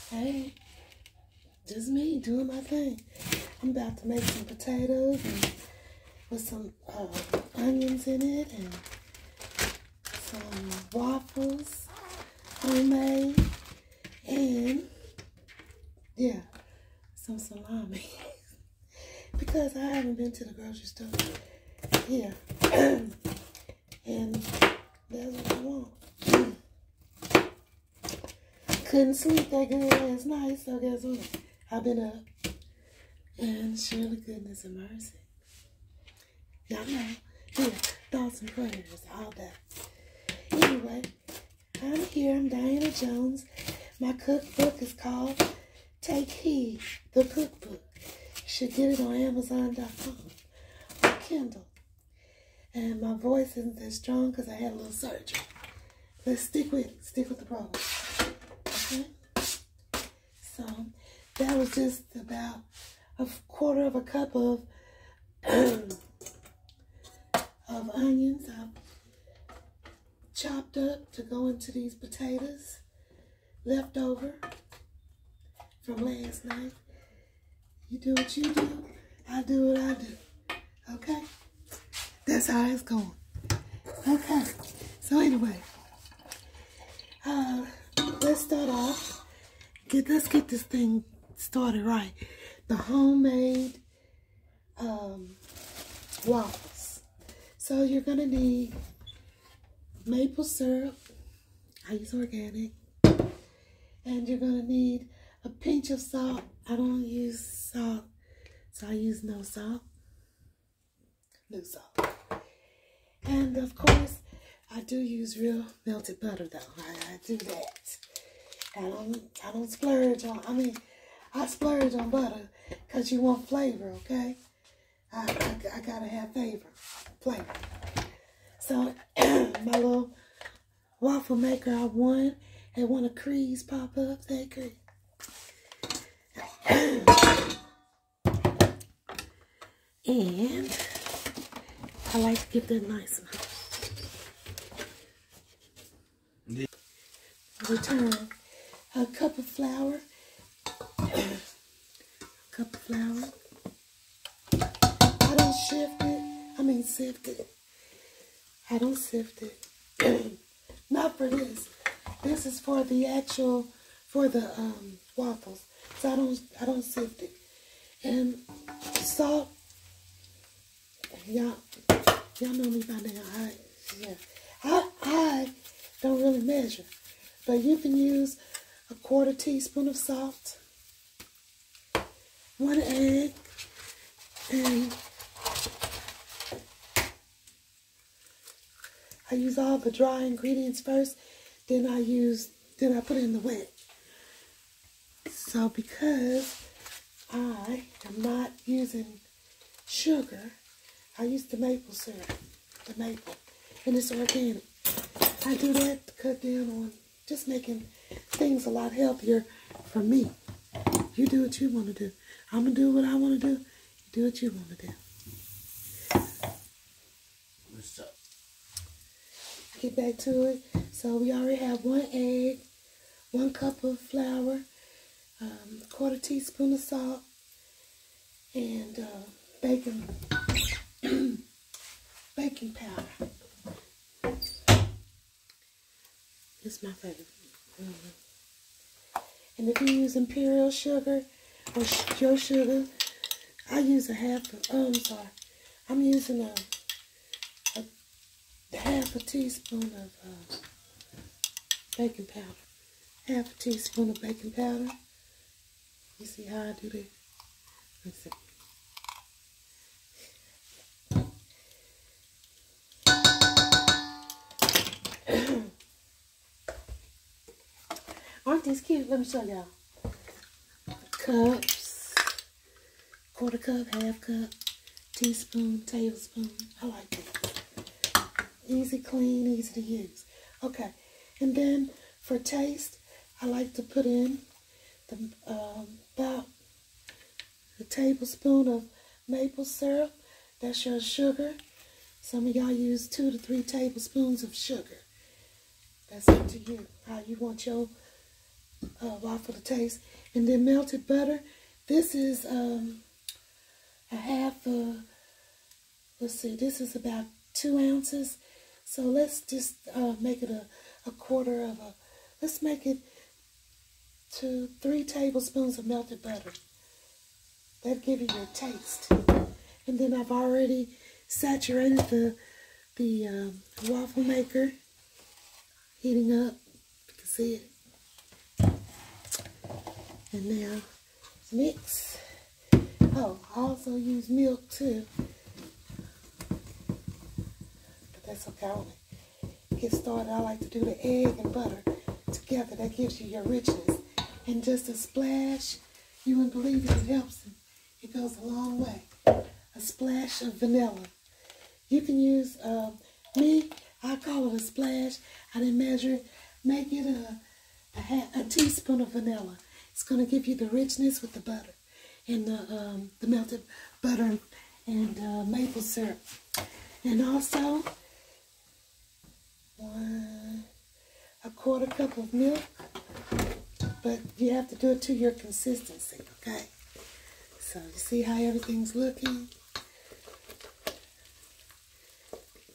Hey, just me doing my thing. I'm about to make some potatoes and with some onions in it and some waffles, homemade, and yeah, some salami. Because I haven't been to the grocery store. Yeah. And that's what I want. Couldn't sleep that good last night, so guess what? I've been up. And surely goodness and mercy. Y'all know. Yeah, thoughts and prayers, all that. Anyway, I'm here. I'm Diana Jones. My cookbook is called Take Heed, the Cookbook. You should get it on Amazon.com or Kindle. And my voice isn't that strong because I had a little surgery. Let's stick with it. Stick with the program. Okay? So, that was just about a quarter of a cup of onions I've chopped up to go into these potatoes left over from last night. You do what you do, I do what I do. Okay? That's how it's going. Okay. So anyway, let's start off. Let's get this thing started right. The homemade waffles. So you're gonna need maple syrup. I use organic. And you're gonna need a pinch of salt. I don't use salt, so I use no salt. No salt. And of course, I do use real melted butter though. I do that. I don't splurge on, I splurge on butter because you want flavor, okay? I gotta have flavor. So, my little waffle maker I won had one of Cree's pop up. That Cree. And I like to get that nice and hot. Return a cup of flour. I don't sift it. I don't sift it. Not for this. This is for the waffles. So I don't sift it. And salt. Y'all know me by now. I don't really measure. But you can use a 1/4 teaspoon of salt, 1 egg, and I use all the dry ingredients first, then I put in the wet. So because I am not using sugar, I use the maple syrup, and it's organic. I do that to cut down on just making things a lot healthier for me. You do what you want to do. I'm going to do what I want to do. You do what you want to do. What's up? Get back to it. So we already have 1 egg, 1 cup of flour, 1/4 teaspoon of salt, and baking powder. It's my favorite. And if you use imperial sugar or your sugar, I use I'm using a half a teaspoon of baking powder. Half a teaspoon of baking powder. You see how I do that? Let's see. Aren't these cute? Let me show y'all. Cups, 1/4 cup, 1/2 cup, teaspoon, tablespoon. I like it. Easy, clean, easy to use. Okay, and then for taste, I like to put in about a tablespoon of maple syrup. That's your sugar. Some of y'all use 2 to 3 tablespoons of sugar. That's up to you. How you want your waffle to taste. And then melted butter. This is a half, let's see, this is about 2 ounces. So let's just make it a quarter of a, let's make it to 3 tablespoons of melted butter. That'll give you your taste. And then I've already saturated the waffle maker, heating up. You can see it. And now mix. Oh, I also use milk too. But that's okay. I want to get started. I like to do the egg and butter together. That gives you your richness. And just a splash, you wouldn't believe it, it helps. It goes a long way. A splash of vanilla. You can use, me, I call it a splash. I didn't measure it. Make it a teaspoon of vanilla. It's going to give you the richness with the butter and the melted butter and maple syrup. And also, 1/4 cup of milk. But you have to do it to your consistency, okay? So you see how everything's looking?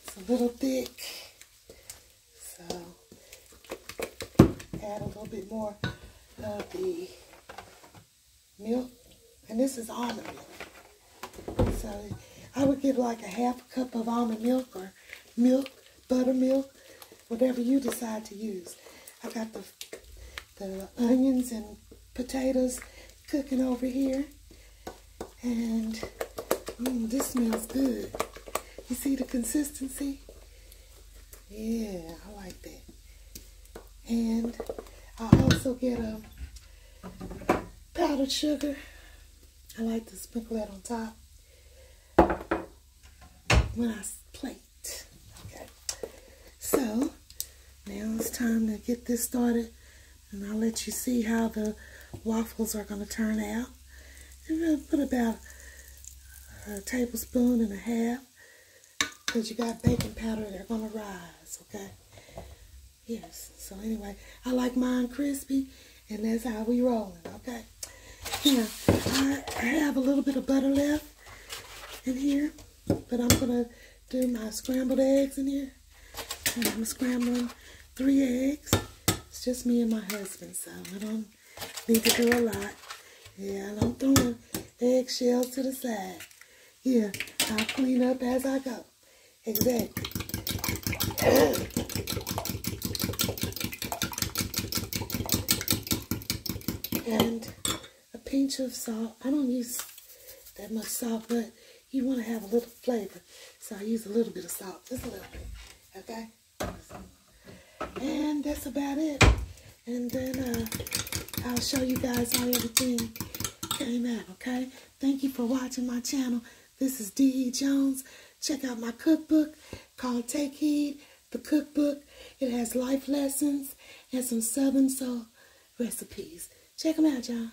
It's a little thick. So add a little bit more of the milk. And this is almond milk. So I would give like a 1/2 cup of almond milk or milk, buttermilk, whatever you decide to use. I got the onions and potatoes cooking over here. And this smells good. You see the consistency? Yeah, I like that. And I also get a powdered sugar. I like to sprinkle that on top when I plate. Okay. So now it's time to get this started. And I'll let you see how the waffles are going to turn out. I'm going to put about 1.5 tablespoons, because you got baking powder, they're going to rise, okay? Yes, so anyway, I like mine crispy, and that's how we rolling, okay? Now, I have a little bit of butter left in here, but I'm going to do my scrambled eggs in here. And I'm scrambling 3 eggs. It's just me and my husband, so I don't need to do a lot. Yeah, I'm throwing eggshells to the side. Yeah, I'll clean up as I go. Exactly. And a pinch of salt. I don't use that much salt, but you want to have a little flavor. So I use a little bit of salt, just a little bit. Okay? And that's about it. And then I'll show you guys how everything came out, okay? Thank you for watching my channel. This is D.E. Jones. Check out my cookbook called Take Heed, the cookbook. It has life lessons and some Southern soul recipes. Check them out, y'all.